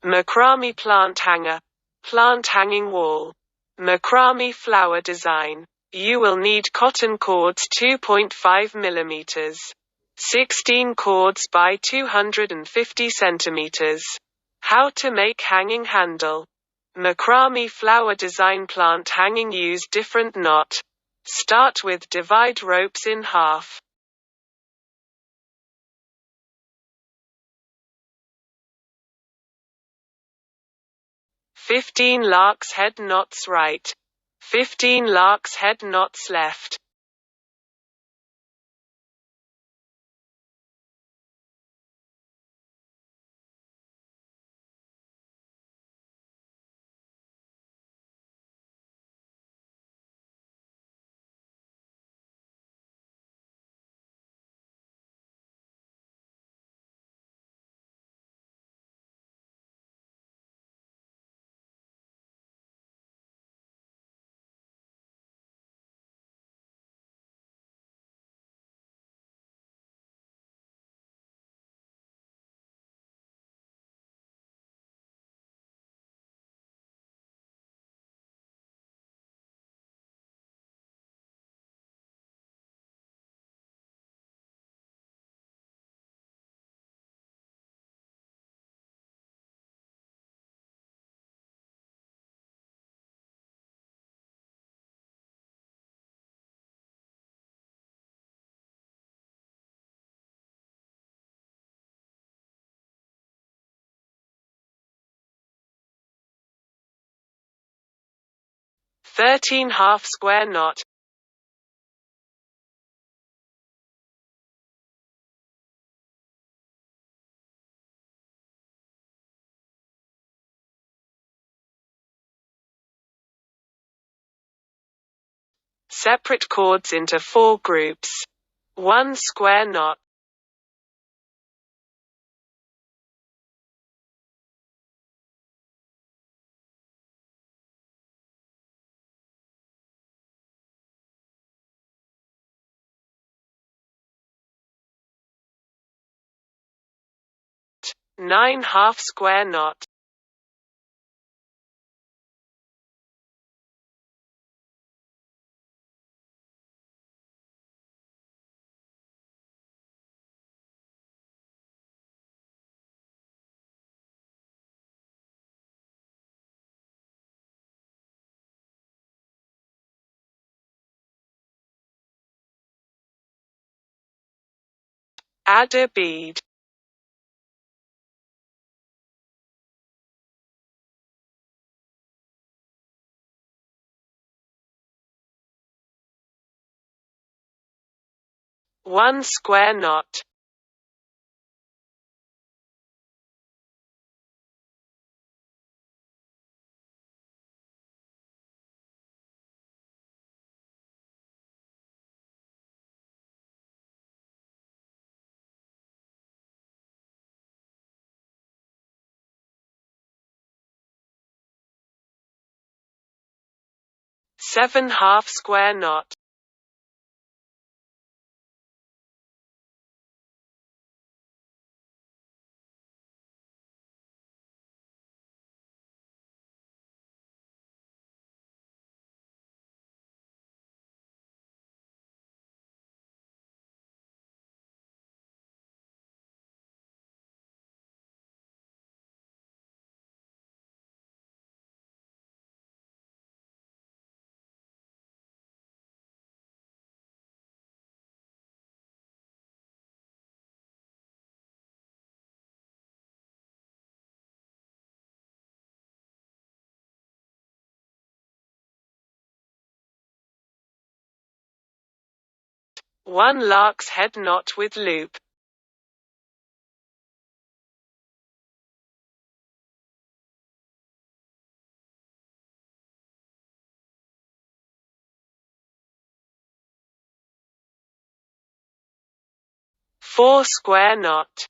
Macrame plant hanger. Plant hanging wall. Macrame flower design. You will need cotton cords 2.5 mm. 16 cords by 250 cm. How to make hanging handle. Macrame flower design plant hanging. Use different knot. Start with divide ropes in half. 15 lark's head knots right. 15 lark's head knots left. Thirteen half square knot. Separate cords into 4 groups. 1 square knot. Nine half square knot. Add a bead. One square knot. Seven half square knot. One lark's head knot with loop. Four square knot.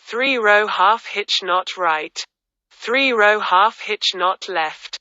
3-row half hitch knot right. 3-row half hitch knot left.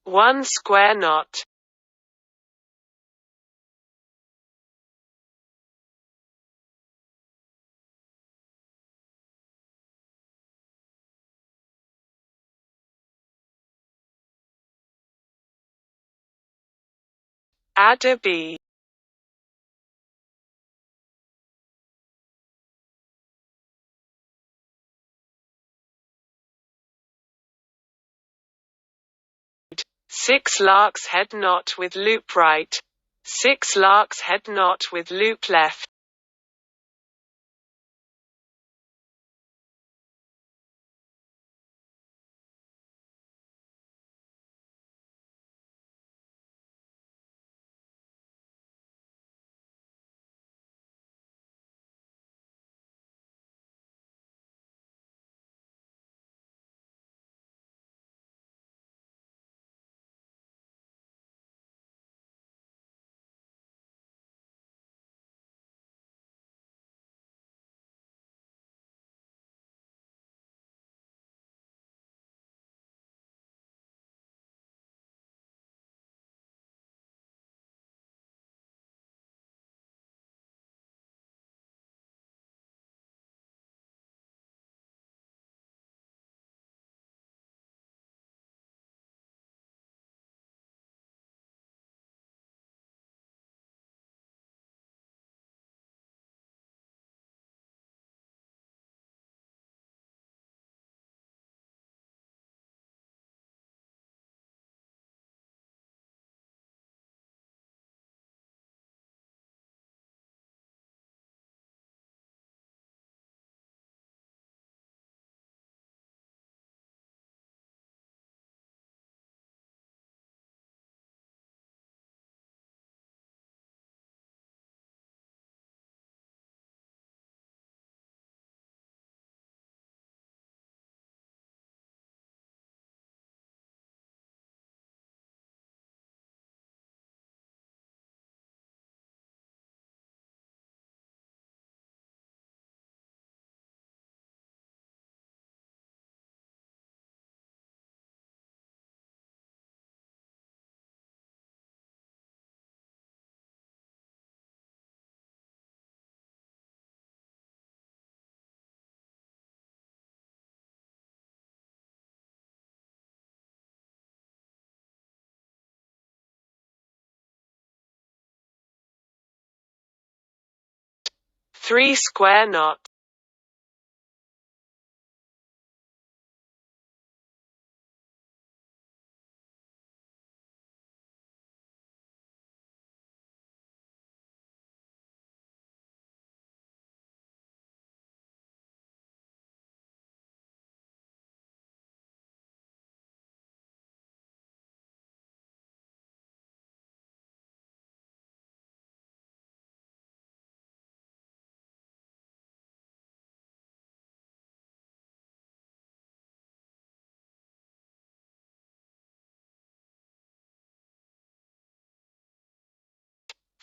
One square knot. Add a bead. 6 lark's head knot with loop right. 6 lark's head knot with loop left. 3 square knots.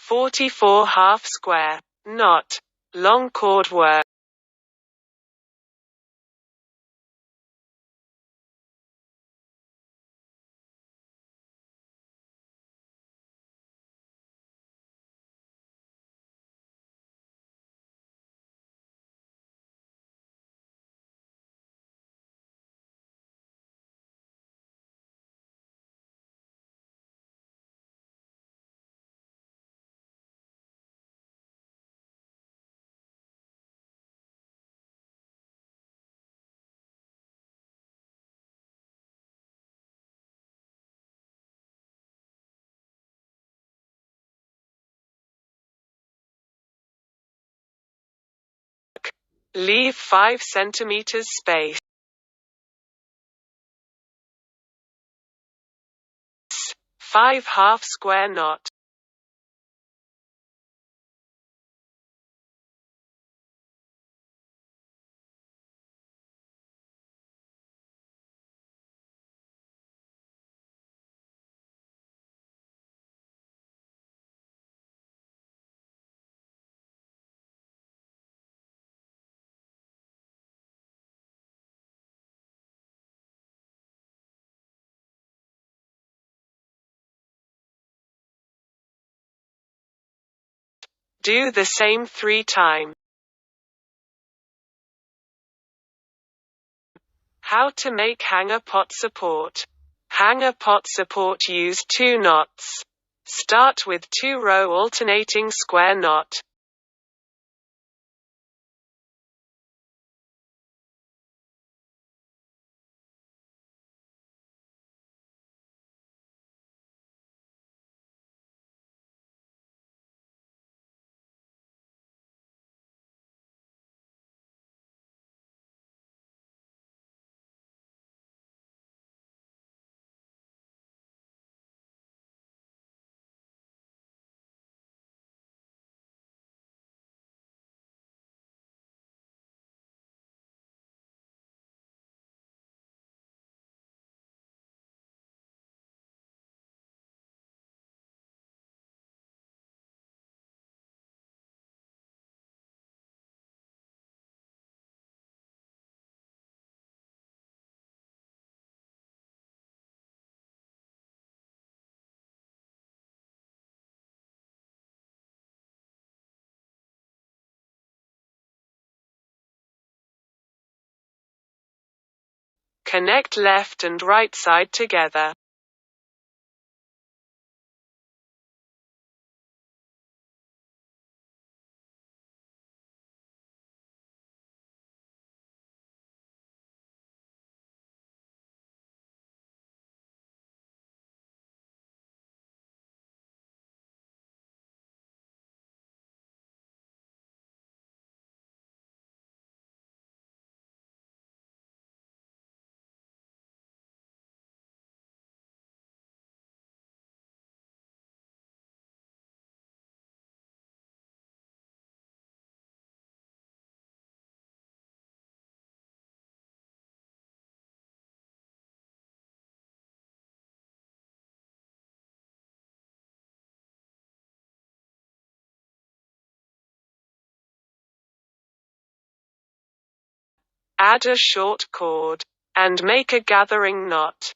.44 half square knot long cord work. Leave 5 centimeters space. 5 half square knot. Do the same 3 times. How to make hanger pot support. Hanger pot support use 2 knots. Start with 2 row alternating square knot. Connect left and right side together. Add a short cord and make a gathering knot.